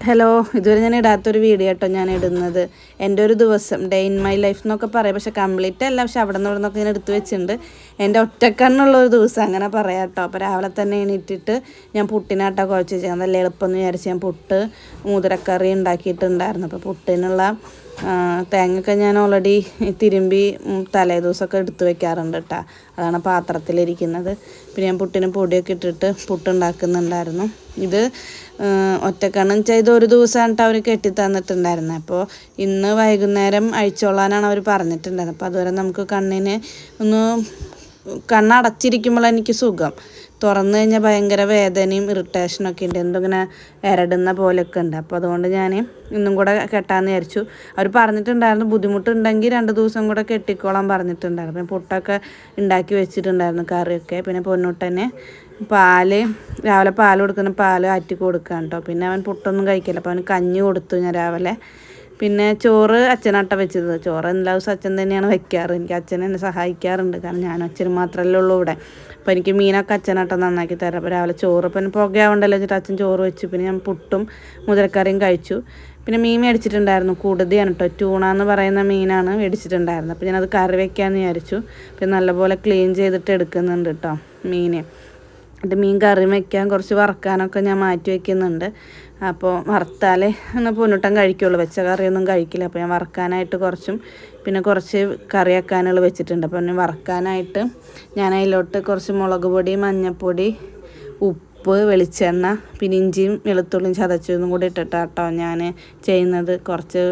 Hello, ഇതുവരെ ഞാൻ ഇടാത്തൊരു video കേട്ടോ ഞാൻ ഇടുന്നത്. എൻ്റെ ഒരു ദിവസം ഡേ ഇൻ മൈ ലൈഫ് എന്നൊക്കെ പറയാം. പക്ഷെ കംപ്ലീറ്റ് അല്ല, പക്ഷെ അവിടെ നിന്ന് ഇവിടെ നിന്നൊക്കെ ഞാൻ എടുത്ത് വെച്ചിട്ടുണ്ട്. എൻ്റെ ഒറ്റക്കണ്ണുള്ളൊരു ദിവസം അങ്ങനെ പറയാം കേട്ടോ. അപ്പോൾ രാവിലെ തന്നെ എണീറ്റിട്ട് ഞാൻ പുട്ടിനാട്ടോ കുഴച്ച് വെച്ചാൽ നല്ല എളുപ്പമെന്ന് വിചാരിച്ച് ഞാൻ പുട്ട് മുതിരക്കറി ഉണ്ടാക്കിയിട്ടുണ്ടായിരുന്നു. അപ്പോൾ പുട്ടിനുള്ള തേങ്ങയൊക്കെ ഞാൻ ഓൾറെഡി തിരുമ്പി തലേ ദിവസമൊക്കെ എടുത്ത് വെക്കാറുണ്ട് കേട്ടോ. അതാണ് പാത്രത്തിലിരിക്കുന്നത്. പിന്നെ ഞാൻ പുട്ടിന് പൊടിയൊക്കെ ഇട്ടിട്ട് പുട്ടുണ്ടാക്കുന്നുണ്ടായിരുന്നു. ഇത് ഒറ്റക്കണ്ണം ചെയ്ത് ഒരു ദിവസമാണ് അവർ കെട്ടി തന്നിട്ടുണ്ടായിരുന്നത്. അപ്പോൾ ഇന്ന് വൈകുന്നേരം അഴിച്ചോളാനാണ് അവർ പറഞ്ഞിട്ടുണ്ടായിരുന്നത്. അപ്പോൾ അതുവരെ നമുക്ക് കണ്ണിന് ഒന്ന് കണ്ണടച്ചിരിക്കുമ്പോൾ എനിക്ക് സുഖം, തുറന്നു കഴിഞ്ഞാൽ ഭയങ്കര വേദനയും ഇറിറ്റേഷനൊക്കെ ഉണ്ട്, എന്തിങ്ങനെ ഇരടുന്ന പോലെയൊക്കെ ഉണ്ട്. അപ്പോൾ അതുകൊണ്ട് ഞാൻ ഇന്നും കൂടെ കെട്ടാമെന്ന് വിചാരിച്ചു. അവർ പറഞ്ഞിട്ടുണ്ടായിരുന്നു ബുദ്ധിമുട്ടുണ്ടെങ്കിൽ 2 ദിവസം കൂടെ കെട്ടിക്കോളാൻ പറഞ്ഞിട്ടുണ്ടായിരുന്നു. പിന്നെ പുട്ടൊക്കെ ഉണ്ടാക്കി വെച്ചിട്ടുണ്ടായിരുന്നു, കറിയൊക്കെ. പിന്നെ പൊന്നൂട്ടനെ രാവിലെ പാൽ കൊടുക്കുന്ന പാൽ ആറ്റി കൊടുക്കാൻ കേട്ടോ. പിന്നെ അവൻ പുട്ടൊന്നും കഴിക്കില്ല, അപ്പോൾ അവന് കഞ്ഞി കൊടുത്തു ഞാൻ രാവിലെ. പിന്നെ ചോറ് അച്ഛനാട്ട വെച്ചത്. ചോറ് എല്ലാ ദിവസവും അച്ഛൻ തന്നെയാണ് വെക്കാറ്. എനിക്ക് അച്ഛൻ എന്നെ സഹായിക്കാറുണ്ട്, കാരണം ഞാനും അച്ഛനും മാത്രമല്ലേ ഉള്ളൂ ഇവിടെ. അപ്പോൾ എനിക്ക് മീനൊക്കെ അച്ഛനാട്ട നന്നാക്കി തരാം. അപ്പോൾ രാവിലെ ചോറ് ഇപ്പം പുകയാവണ്ടല്ലോ വെച്ചിട്ട് അച്ഛൻ ചോറ് വെച്ചു. പിന്നെ ഞാൻ പുട്ടും മുതിരക്കറിയും കഴിച്ചു. പിന്നെ മീൻ മേടിച്ചിട്ടുണ്ടായിരുന്നു, കൂടുതലാണ് കേട്ടോ. ട്യൂണ എന്ന് പറയുന്ന മീനാണ് മേടിച്ചിട്ടുണ്ടായിരുന്നത്. അപ്പോൾ ഞാനത് കറി വെക്കാമെന്ന് വിചാരിച്ചു. പിന്നെ നല്ലപോലെ ക്ലീൻ ചെയ്തിട്ട് എടുക്കുന്നുണ്ട് കേട്ടോ മീൻ. എന്നിട്ട് മീൻ കറി വയ്ക്കാൻ കുറച്ച് വറുക്കാനൊക്കെ ഞാൻ മാറ്റി വയ്ക്കുന്നുണ്ട്. അപ്പോൾ വറുത്താലേ എന്നാൽ പൊന്നൂട്ടൻ കഴിക്കുള്ളൂ, വെച്ച കറിയൊന്നും കഴിക്കില്ല. അപ്പോൾ ഞാൻ വറുക്കാനായിട്ട് കുറച്ചും പിന്നെ കുറച്ച് കറി വെക്കാനുള്ള വെച്ചിട്ടുണ്ട്. അപ്പോൾ ഞാൻ വറുക്കാനായിട്ട് ഞാൻ അതിലോട്ട് കുറച്ച് മുളക് പൊടി, മഞ്ഞൾപ്പൊടി, ഉപ്പ്, വെളിച്ചെണ്ണ, പിന്നെ ഇഞ്ചിയും വെളുത്തുള്ളിയും ചതച്ചതും കൂടി ഇട്ടിട്ടാട്ടോ ഞാൻ ചെയ്യുന്നത്. കുറച്ച്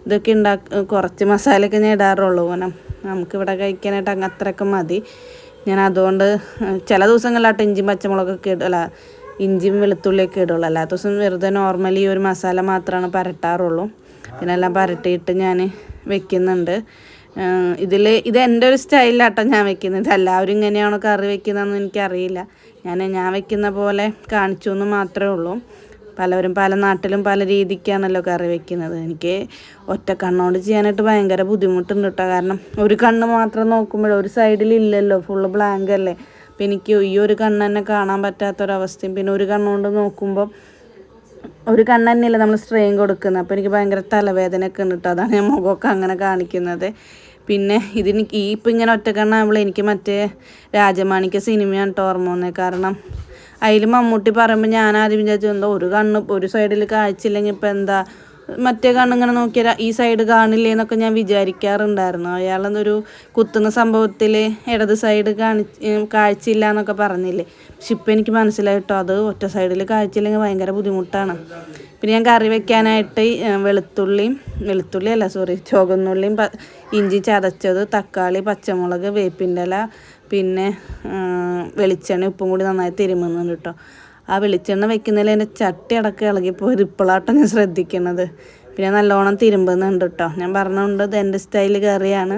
ഇതൊക്കെ കുറച്ച് മസാലയൊക്കെ ഞാൻ ഇടാറുള്ളൂ, കാരണം നമുക്കിവിടെ കഴിക്കാനായിട്ട് അങ്ങ് അത്രയൊക്കെ മതി. ഞാൻ അതുകൊണ്ട് ചില ദിവസങ്ങളിലാട്ടോ ഇഞ്ചിയും പച്ചമുളകൊക്കെ ഇഞ്ചിയും വെളുത്തുള്ളിയൊക്കെ ഇടുള്ളൂ. എല്ലാ ദിവസവും വെറുതെ നോർമലി ഒരു മസാല മാത്രമാണ് പരട്ടാറുള്ളൂ. പിന്നെ എല്ലാം പരട്ടിയിട്ട് ഞാൻ വെക്കുന്നുണ്ട്. ഇത് എൻ്റെ ഒരു സ്റ്റൈലിലാട്ടോ ഞാൻ വെക്കുന്നത്. എല്ലാവരും ഇങ്ങനെയാണോ കറി വെക്കുന്നതെന്ന് എനിക്കറിയില്ല. ഞാൻ വെക്കുന്ന പോലെ കാണിച്ചു എന്ന് മാത്രമേ ഉള്ളൂ. പലവരും പല നാട്ടിലും പല രീതിക്കാണല്ലോ കറി വെക്കുന്നത്. എനിക്ക് ഒറ്റ കണ്ണോട് ചെയ്യാനായിട്ട് ഭയങ്കര ബുദ്ധിമുട്ടുണ്ട് കേട്ടോ. കാരണം ഒരു കണ്ണ് മാത്രം നോക്കുമ്പോഴേ ഒരു സൈഡിലില്ലല്ലോ, ഫുള്ള് ബ്ലാങ്ക് അല്ലേ. അപ്പോൾ എനിക്ക് ഈ ഒരു കണ്ണ് തന്നെ കാണാൻ പറ്റാത്തൊരവസ്ഥയും, പിന്നെ ഒരു കണ്ണുകൊണ്ട് നോക്കുമ്പോൾ ഒരു കണ്ണ് തന്നെയല്ലേ നമ്മൾ സ്ട്രെയിൻ കൊടുക്കുന്നത്. അപ്പോൾ എനിക്ക് ഭയങ്കര തലവേദനയൊക്കെ ഉണ്ട് കേട്ടോ. അതാണ് ഞാൻ മുഖമൊക്കെ അങ്ങനെ കാണിക്കുന്നത്. പിന്നെ ഇപ്പം ഇങ്ങനെ ഒറ്റ കണ്ണാകുമ്പോൾ എനിക്ക് മറ്റേ രാജമാണിക്യ സിനിമയാണ് കേട്ടോ ഓർമ്മ വന്നത്. കാരണം അതിൽ മമ്മൂട്ടി പറയുമ്പോൾ ഞാൻ ആദ്യം വിചാരിച്ചു എന്താ ഒരു കണ്ണ് ഒരു സൈഡിൽ കാഴ്ചയില്ലെങ്കിൽ ഇപ്പം എന്താ മറ്റേ കണ്ണിങ്ങനെ നോക്കിയാൽ ഈ സൈഡ് കാണില്ലേ എന്നൊക്കെ ഞാൻ വിചാരിക്കാറുണ്ടായിരുന്നു. അയാളെന്നൊരു കുത്തുന്ന സംഭവത്തിൽ ഇടത് സൈഡ് കാഴ്ചയില്ല എന്നൊക്കെ പറഞ്ഞില്ലേ. പക്ഷെ ഇപ്പം എനിക്ക് മനസ്സിലായിട്ടോ അത് ഒറ്റ സൈഡിൽ കാഴ്ചയില്ലെങ്കിൽ ഭയങ്കര ബുദ്ധിമുട്ടാണ്. പിന്നെ ഞാൻ കറി വെക്കാനായിട്ട് ചുവന്നുള്ളിയും ഇഞ്ചി ചതച്ചത്, തക്കാളി, പച്ചമുളക്, വേപ്പിൻ്റെ ഇല, പിന്നെ വെളിച്ചെണ്ണ, ഉപ്പും കൂടി നന്നായി തിരുമുന്നുണ്ട് കേട്ടോ. ആ വെളിച്ചെണ്ണ വെക്കുന്നതിൽ എൻ്റെ ചട്ടി അടക്കം ഇളകിപ്പോയത് ഇപ്പോഴാട്ടോ ഞാൻ ശ്രദ്ധിക്കുന്നത്. പിന്നെ നല്ലോണം തിരുമ്പുന്നുണ്ട് കേട്ടോ. ഞാൻ പറഞ്ഞുകൊണ്ട് ഇത് എൻ്റെ സ്റ്റൈൽ കറിയാണ്,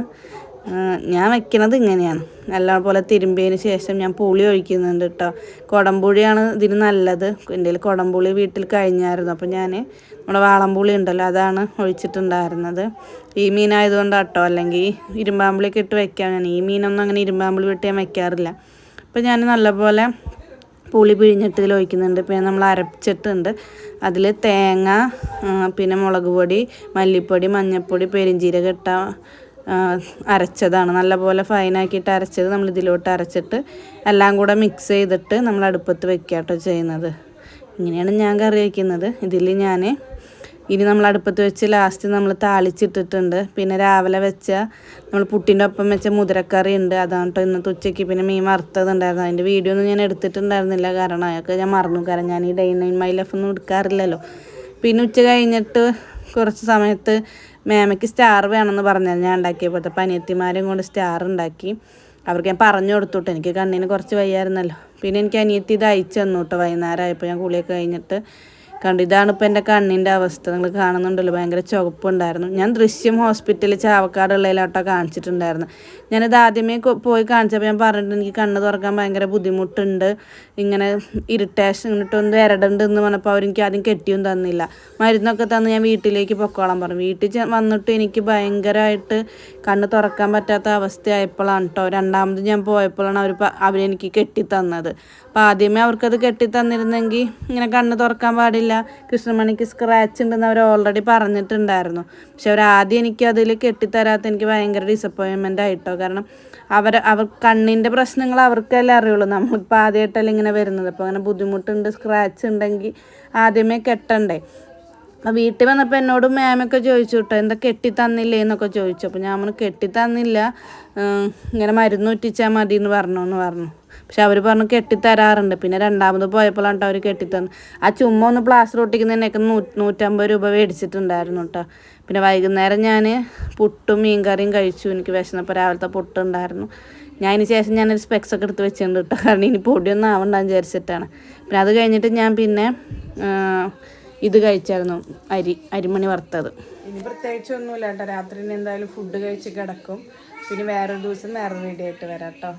ഞാൻ വെക്കുന്നത് ഇങ്ങനെയാണ്. നല്ലപോലെ തിരുമ്പിയതിന് ശേഷം ഞാൻ പുളി ഒഴിക്കുന്നുണ്ട് കേട്ടോ. കുടംപുളിയാണ് ഇതിന് നല്ലത്. എൻ്റെ കയ്യിൽ കുടംപുളി വീട്ടിൽ കഴിഞ്ഞായിരുന്നു. അപ്പോൾ ഞാൻ നമ്മുടെ വാളംപുളി ഉണ്ടല്ലോ അതാണ് ഒഴിച്ചിട്ടുണ്ടായിരുന്നത്. ഈ മീനായതുകൊണ്ട് കേട്ടോ, അല്ലെങ്കിൽ ഇരുമ്പാമ്പുളിയൊക്കെ ഇട്ട് വെക്കാം. ഞാൻ ഈ മീനൊന്നും അങ്ങനെ ഇരുമ്പാമ്പുളി വിട്ട് ഞാൻ വെക്കാറില്ല. അപ്പോൾ ഞാൻ നല്ലപോലെ പുളി പിഴിഞ്ഞിട്ട് ഇതിൽ ഒഴിക്കുന്നുണ്ട്. പിന്നെ നമ്മൾ അരച്ചിട്ടുണ്ട്, അതിൽ തേങ്ങ, പിന്നെ മുളക് പൊടി, മല്ലിപ്പൊടി, മഞ്ഞൾപ്പൊടി, പെരിഞ്ചീരകം ഇട്ട അരച്ചതാണ്. നല്ലപോലെ ഫൈനാക്കിയിട്ട് അരച്ചത് നമ്മൾ ഇതിലോട്ട് അരച്ചിട്ട് എല്ലാം കൂടെ മിക്സ് ചെയ്തിട്ട് നമ്മൾ അടുപ്പത്ത് വെക്കുക കേട്ടോ ചെയ്യുന്നത്. ഇങ്ങനെയാണ് ഞാൻ കറി വയ്ക്കുന്നത്. ഇതിൽ ഇനി നമ്മൾ അടുപ്പത്ത് വെച്ച് ലാസ്റ്റ് നമ്മൾ താളിച്ചിട്ടിട്ടുണ്ട്. പിന്നെ രാവിലെ നമ്മൾ പുട്ടിൻ്റെ ഒപ്പം വെച്ച മുതിരക്കറി ഉണ്ട്, അതാണ് കേട്ടോ ഇന്നത്തെ ഉച്ചയ്ക്ക്. പിന്നെ മീൻ വറുത്തതുണ്ടായിരുന്നു, അതിൻ്റെ വീഡിയോ ഒന്നും ഞാൻ എടുത്തിട്ടുണ്ടായിരുന്നില്ല, കാരണം അതൊക്കെ ഞാൻ മറന്നു. കാരണം ഞാൻ ഈ ഡേ ഇൻ മൈ ലൈഫ് ഒന്നും എടുക്കാറില്ലല്ലോ. പിന്നെ ഉച്ച കഴിഞ്ഞിട്ട് കുറച്ച് സമയത്ത് മേമയ്ക്ക് സ്റ്റാർ വേണമെന്ന് പറഞ്ഞാൽ ഞാൻ ഉണ്ടാക്കിയപ്പോഴത്തെ അനിയത്തിമാരെയും കൊണ്ട് സ്റ്റാർ ഉണ്ടാക്കി. അവർക്ക് ഞാൻ പറഞ്ഞു കൊടുത്തുട്ടോ, എനിക്ക് കണ്ണിന് കുറച്ച് വയ്യായിരുന്നല്ലോ. പിന്നെ എനിക്ക് അനിയത്തി ഇത് അയച്ചു തന്നു കേട്ടോ വൈകുന്നേരം ആയപ്പോൾ. ഞാൻ കുളിയൊക്കെ കഴിഞ്ഞിട്ട് ഇതാണ് ഇപ്പോൾ എൻ്റെ കണ്ണിൻ്റെ അവസ്ഥ. നിങ്ങൾ കാണുന്നുണ്ടല്ലോ, ഭയങ്കര ചുവപ്പുണ്ടായിരുന്നു. ഞാൻ ദൃശ്യം ഹോസ്പിറ്റലിൽ ചാവക്കാടുള്ളതിലോട്ടോ കാണിച്ചിട്ടുണ്ടായിരുന്നു. ഞാനിത് ആദ്യമേ പോയി കാണിച്ചപ്പോൾ ഞാൻ പറഞ്ഞിട്ട് എനിക്ക് കണ്ണ് തുറക്കാൻ ഭയങ്കര ബുദ്ധിമുട്ടുണ്ട്, ഇങ്ങനെ ഇറിറ്റേഷൻ ഇട്ടൊന്ന് ഇരടുണ്ടെന്ന് പറഞ്ഞപ്പോൾ അവരെനിക്ക് ആദ്യം കെട്ടിയും തന്നില്ല. മരുന്നൊക്കെ തന്ന് ഞാൻ വീട്ടിലേക്ക് പൊക്കോളാൻ പറഞ്ഞു. വീട്ടിൽ വന്നിട്ട് എനിക്ക് ഭയങ്കരമായിട്ട് കണ്ണ് തുറക്കാൻ പറ്റാത്ത അവസ്ഥയായപ്പോഴാണ് കേട്ടോ രണ്ടാമത് ഞാൻ പോയപ്പോഴാണ് അവരെനിക്ക് കെട്ടി തന്നത്. അപ്പോൾ ആദ്യമേ അവർക്കത് കെട്ടി തന്നിരുന്നെങ്കിൽ ഇങ്ങനെ കണ്ണ് തുറക്കാൻ പാടില്ല കുഴപ്പമൊന്നുമില്ല, കൃഷ്ണമണിക്ക് സ്ക്രാച്ച് ഉണ്ടെന്ന് അവർ ഓൾറെഡി പറഞ്ഞിട്ടുണ്ടായിരുന്നു. പക്ഷെ അവർ ആദ്യം എനിക്ക് അതിൽ കെട്ടിത്തരാത്ത എനിക്ക് ഭയങ്കര ഡിസപ്പോയിൻമെൻ്റ് ആയിട്ടോ. കാരണം അവർ കണ്ണിൻ്റെ പ്രശ്നങ്ങൾ അവർക്കല്ലേ അറിയുള്ളൂ, നമ്മളിപ്പോൾ ആദ്യമായിട്ടല്ലേ ഇങ്ങനെ വരുന്നത്. അപ്പോൾ അങ്ങനെ ബുദ്ധിമുട്ടുണ്ട്, സ്ക്രാച്ച് ഉണ്ടെങ്കിൽ ആദ്യമേ കെട്ടണ്ടേ. അപ്പോൾ വീട്ടിൽ വന്നപ്പോൾ എന്നോട് മാമൊക്കെ ചോദിച്ചു കേട്ടോ, എന്താ കെട്ടി തന്നില്ലേ എന്നൊക്കെ ചോദിച്ചു. അപ്പോൾ ഞാൻ പറഞ്ഞു കെട്ടി തന്നില്ല, ഇങ്ങനെ മരുന്ന് ഉറ്റിച്ചാൽ മതി എന്ന് പറഞ്ഞു. പക്ഷെ അവർ പറഞ്ഞു കെട്ടിത്തരാറുണ്ട്. പിന്നെ രണ്ടാമത് പോയപ്പോഴാണ് അവർ കെട്ടിത്തന്നു. ആ ചുമ്മാ ഒന്ന് പ്ലാസ്റ്റർ ഒട്ടിക്കുന്നതിനൊക്കെ 150 രൂപ മേടിച്ചിട്ടുണ്ടായിരുന്നു കേട്ടോ. പിന്നെ വൈകുന്നേരം ഞാൻ പുട്ടും മീൻകറിയും കഴിച്ചു. എനിക്ക് വിശന്നപ്പോൾ രാവിലത്തെ പുട്ടുണ്ടായിരുന്നു. ഞാൻ അതിന് ശേഷം ഞാനൊരു സ്പെക്സ് ഒക്കെ എടുത്ത് വെച്ചിട്ടുണ്ട് കേട്ടോ, കാരണം ഇനി പൊടിയൊന്നും ആവണ്ടെന്ന് വിചാരിച്ചിട്ടാണ്. പിന്നെ അത് കഴിഞ്ഞിട്ട് ഞാൻ പിന്നെ ഇത് കഴിച്ചായിരുന്നു, അരിമണി വറുത്തത്. ഇനി പ്രത്യേകിച്ചൊന്നുമില്ല കേട്ടോ, രാത്രി എന്തായാലും ഫുഡ് കഴിച്ച് കിടക്കും. പിന്നെ വേറൊരു ദിവസം വേറെ റെഡി ആയിട്ട് വരാം കേട്ടോ.